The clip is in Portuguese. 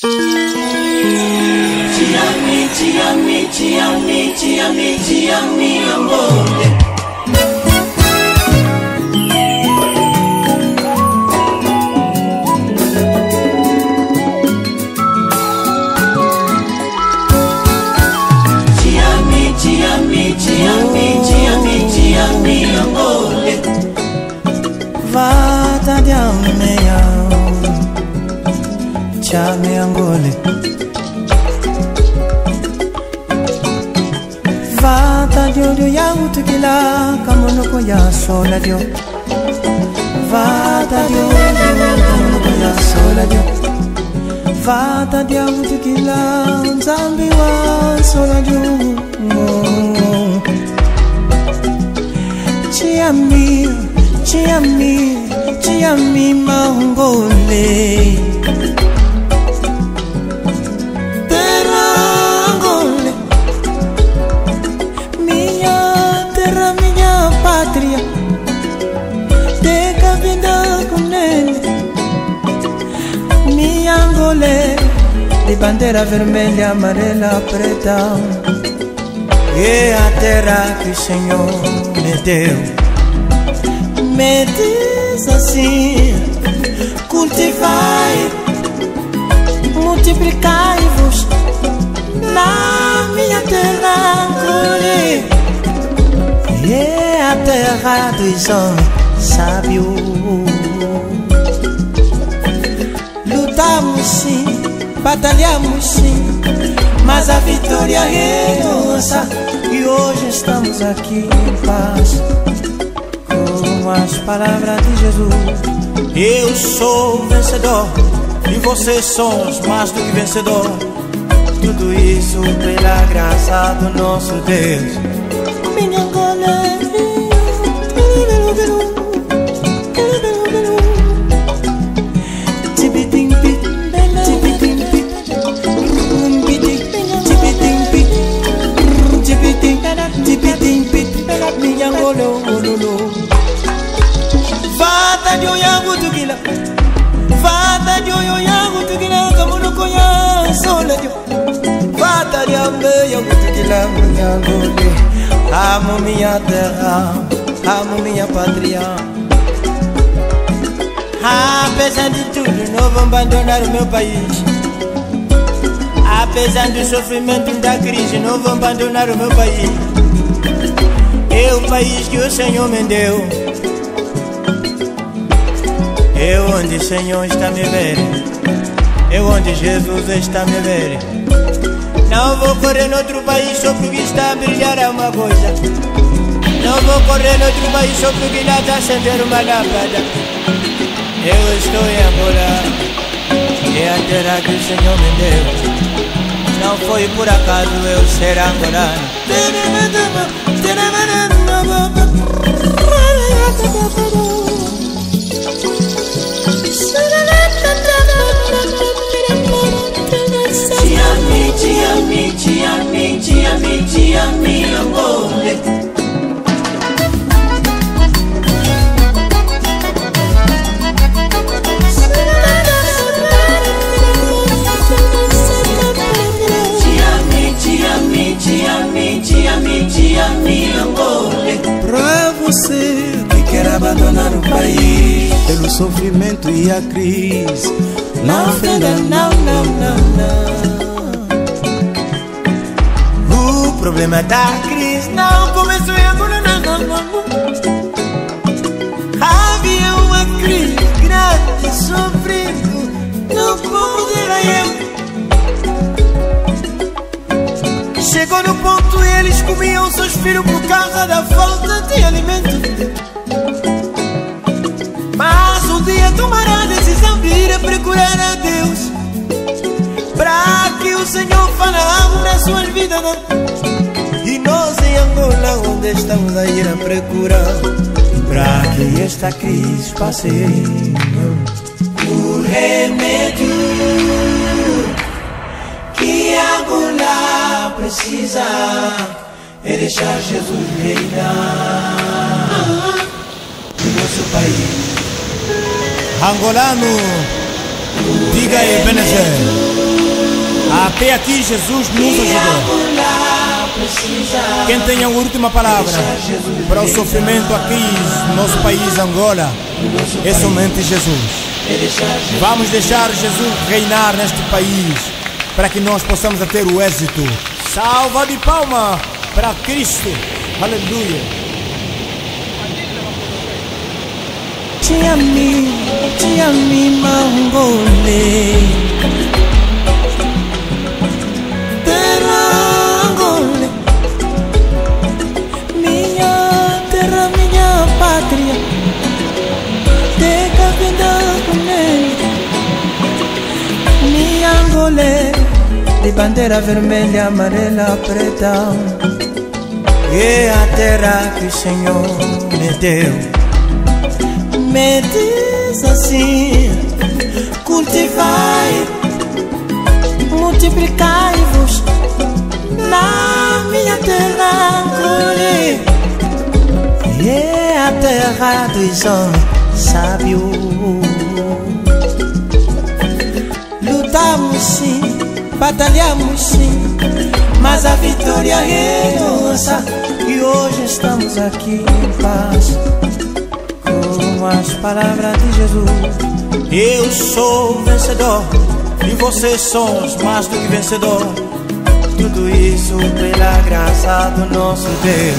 Ti ami, amore. Ti ami, amore. Vata di ammeia, ti ami angole. Vata di odio yangu tukila kamono ko ya sola dio. Vata di odio kamono ko ya sola dio. Vata di yangu tukila nzambi wa sola dio. Ti ami mangole. Terra angole, terra minha pátria. Teca vida com ele, minha angole, de bandeira vermelha, amarela, preta. É a terra que o Senhor me deu. Me diz assim: cultivai, multiplicai-vos na minha terra, Angole. É a terra dos homens sábios. Lutamos sim, batalhamos sim, mas a vitória é nossa. E hoje estamos aqui em paz, com as palavras de Jesus. Eu sou vencedor e vocês somos mais do que vencedor. Tudo isso pela graça do nosso Deus. Minha Angole, minha Angole, Vata de oyangu tukila, vata de oyangu tukila, kamuno koya sola dio. Vata de ambe yangu tukila, minha Angole. Amo minha terra, amo minha pátria. Apesar de tudo, não vou abandonar o meu país. Apesar do sofrimento da crise, não vou abandonar o meu país. É o país que o Senhor me deu. É onde o Senhor está me vendo. É onde Jesus está me vendo. Não vou correr noutro país só porque está a brilhar uma coisa. Não vou correr noutro país só porque lá está a acender uma lâmpada. Eu estou em Angola. É a terra que o Senhor me deu. Não foi por acaso eu ser angolano. Ti ami, amore. Ti ami, amore. Pra você que quer abandonar o país pelo sofrimento e a crise, não ofenda, não. O problema da crise não começou em Angola, não. Havia uma crise grande, sofrendo no povo de Israel. Chegou no ponto e eles comiam seus filhos por causa da falta de alimento. Mas um dia tomará a decisão de ir a procurar a Deus, para que o Senhor faça algo nas suas vidas. E nós em Angola, onde estamos a ir a procurar, para que esta crise passe. O remédio que Angola precisa é deixar Jesus reinar no nosso país. Angolano, diga Ebenezer. Até aqui Jesus nos ajudou. Quem tem a última palavra para o sofrimento aqui no nosso país, Angola, é somente Jesus. Vamos deixar Jesus reinar neste país para que nós possamos ter o êxito. Salva de palma para Cristo. Aleluia. Te ami Mangole, terra Angole, minha terra, minha pátria, teca vida com ele, minha Angole, de bandeira vermelha, amarela, preta, é a terra que o Senhor me deu. Me diz assim: cultivai, multiplicai-vos na minha terra, Angole. É a terra dos homens sábios. Lutamos sim, batalhamos sim, mas a vitória é nossa. E hoje estamos aqui em paz, com as palavras de Jesus. Eu sou vencedor e vocês somos mais do que vencedor. Tudo isso pela graça do nosso Deus.